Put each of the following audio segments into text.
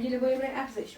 گیله باید برای افزایش.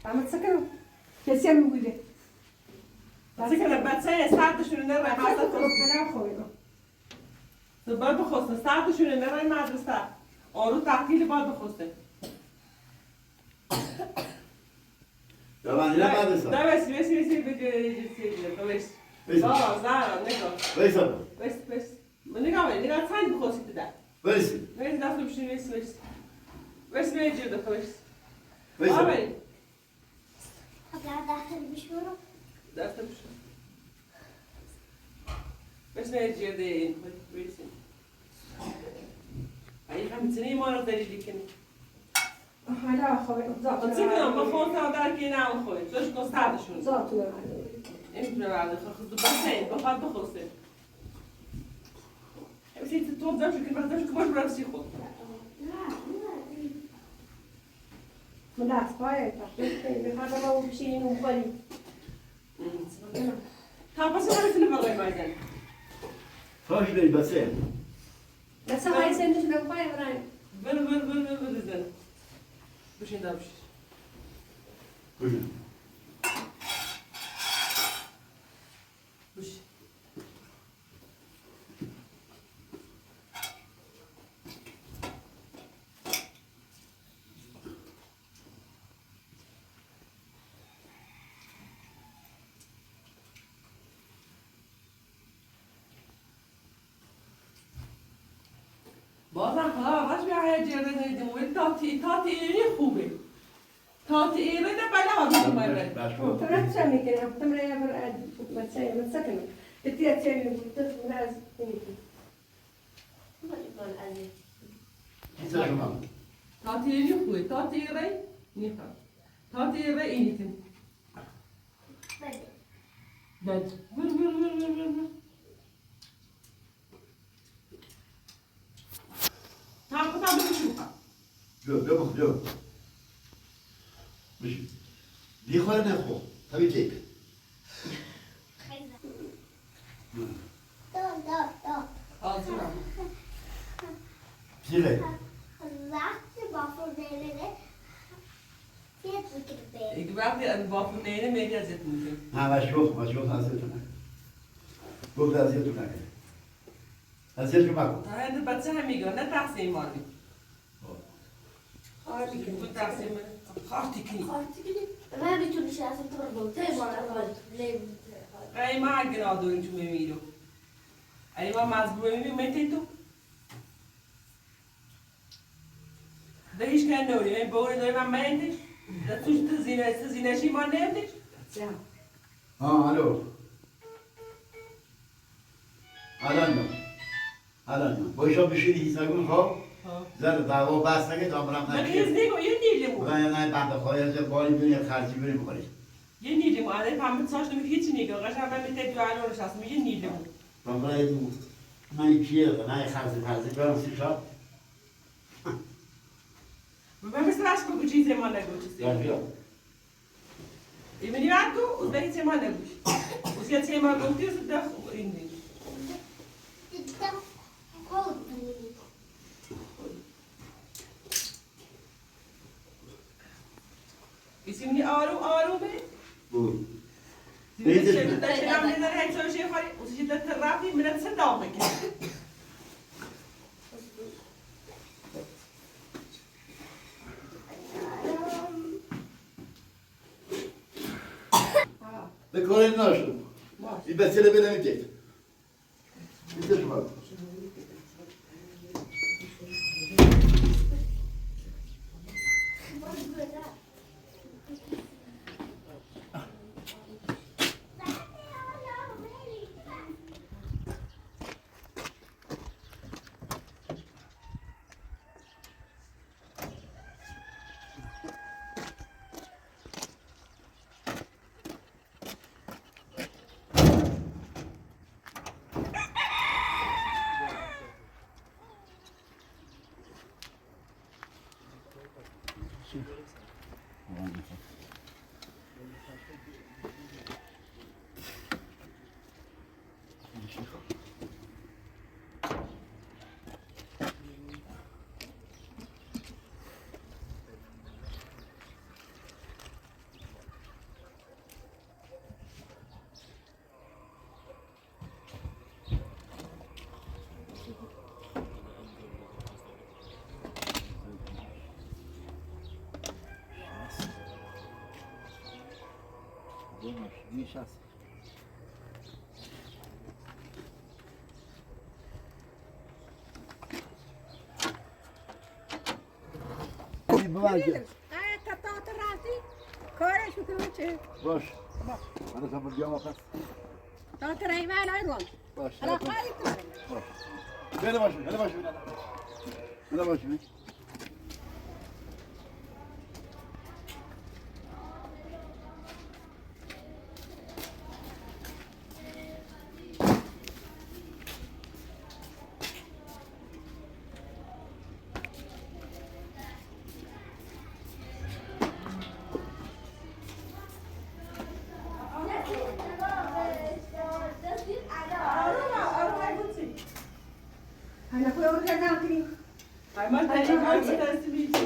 عم تسكروا كيسير موجودة. تسكر بتسيء ساعة شنو نرى حاطة بلا خوينا. بعد بخصنا ساعة شنو نرى مدرسة. آرو تعطيل بعد بخصنا. طبعا لا مدرسة. ده بس بيجي بس. زارا نيكو. بس. من نيجا ثاني بخصنا ده. بس داخل بشنو بس بيجي ده بس. داخل بشورو بس ما يجي يدين كويسين أي خمسين مرة دليل كني هلا خوي ضغط. تسكر ما خوفنا دار كينا وخوي توش كوستاد شو ضغط ولا إنت بعد خذ بسين بفضل بخلصين بس أنت توضح شو كل بس كمان براسي خود ملاس بايع تحت هذا هو بشيء مخالي. تا بس ما في نبغى ما يزال خاش لي بسين بس هاي سنة شو بايع براي. بل زين بش ندابش بش بازم خدا باش بیای جیره ندیم و تاتی اینی خوبه تاتی اینه ده بله آدم میبره ترى شو ممكن تمر يا براد ما تسكن بتيجي تسوي قلت من از Güzel şuna. Tatili yok mu? Tatili ne kadar? Tatili initim. Ben. Vır. Tamam bir buçuk. Yok. Diğer ne ko? Tabii ki. Ağzına. Zile. Ik ben de een wat van de media zitten moeten. Ha, was yok hazırtına. Bu da hazırtına. Hazır bak. En de batsa amigo, net taxi man. Bu taxi man. Hartstikke. Ai ma genau durante o meu milho. Aí mas o meu metento. Da hiç kendi öyle. Ben böyle de ben mendes. Da tuş zine şey man nemdir. Ha, alo. Alan. Boşa bir şey hesabın ha. Zaten dava bastı ki tamam Ben izle o yeniyle bu. Ben yani ben de koyacağım boy bir karşı bir mi koyayım? Yeniyle bu. Anne pamuk saçlı bir hiç ne gör. Aşağı ben bir tek duanı uğraşasın. Yeniyle bu. Ben buraya bu. Ne içiyor? Ne karşı ben sıçra. Ben mesela aşk bu çiğ zaman ne görüyorsun? Yok. Imediato, os bem semana luz. Os que semana não tem os da indi. İsimli Aru be. Bu. Neyse. Selam neler her şey var. Os que da terapi mirat sedam ki. Ve kolayını açtım. Bir mesele böyle mi tek? Bitir şu bak. Nişas. Bu var ki. Kارش میکنم چه؟ Boş. Bana sabır diyor ama kas. تا ترای من ایران. Boş. حالا خواهی کنم. Hele başım. Hele başım. حالا خوی اون کردم کنی. Ayman tersi bir şey.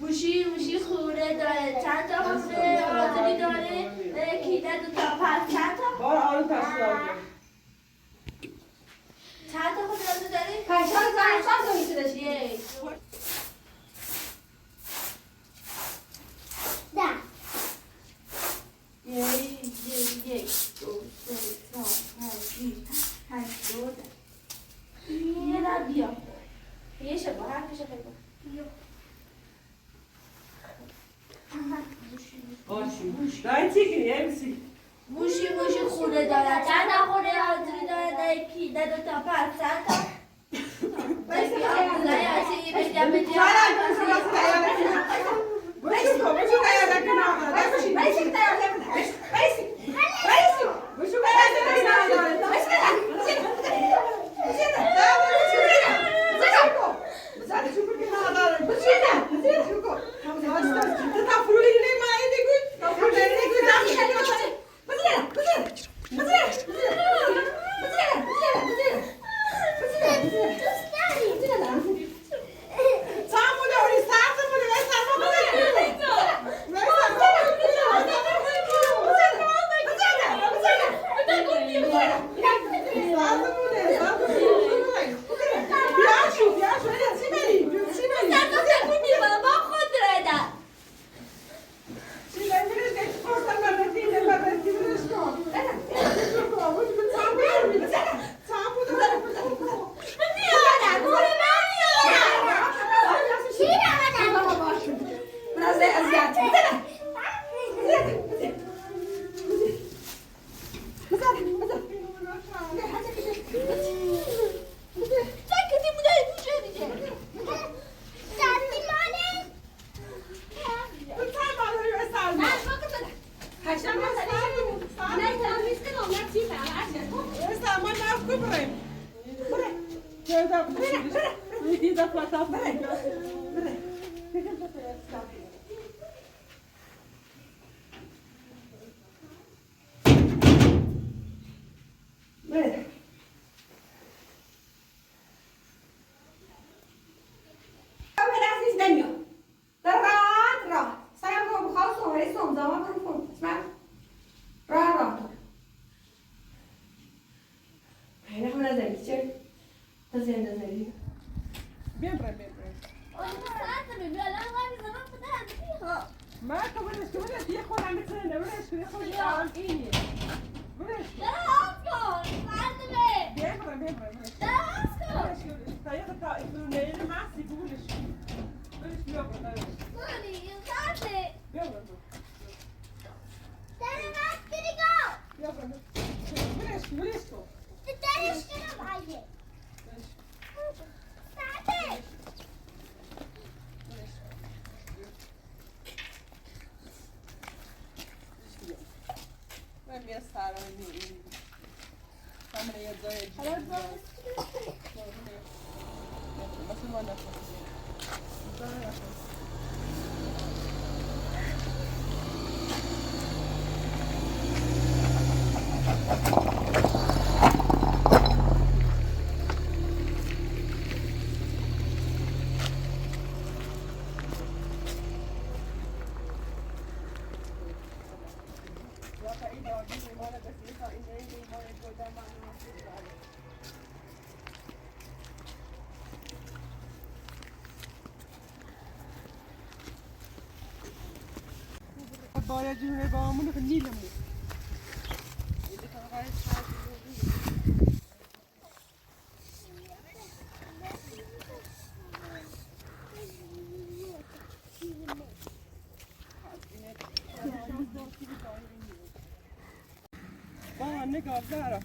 موشی خوره داره چند تا خوره آزادی داره کیده دو تا پس چند تا Var ağrı taşı aldım. چند تا خوره داره کاشان زنشان دویسته داشتی. یک یک دو سه چهار پنج شیش هشت دو یه را بیا یه شبا هر کشه بگو Boş. Gayet çekin ya misin? موشی دارد چند تا خوره آجوری دارد در یکی در دو تا پس چند تا باید جونه با همون که نیلمون با نگاه داره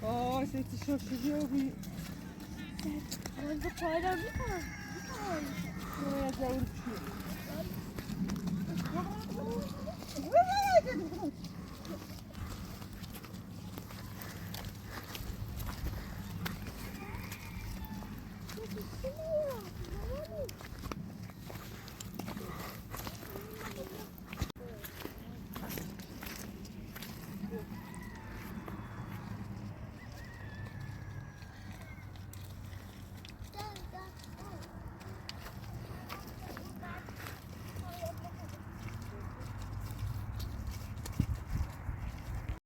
آه سیتی شوشیدی و بی من با پای را بیکنم باید جور چیه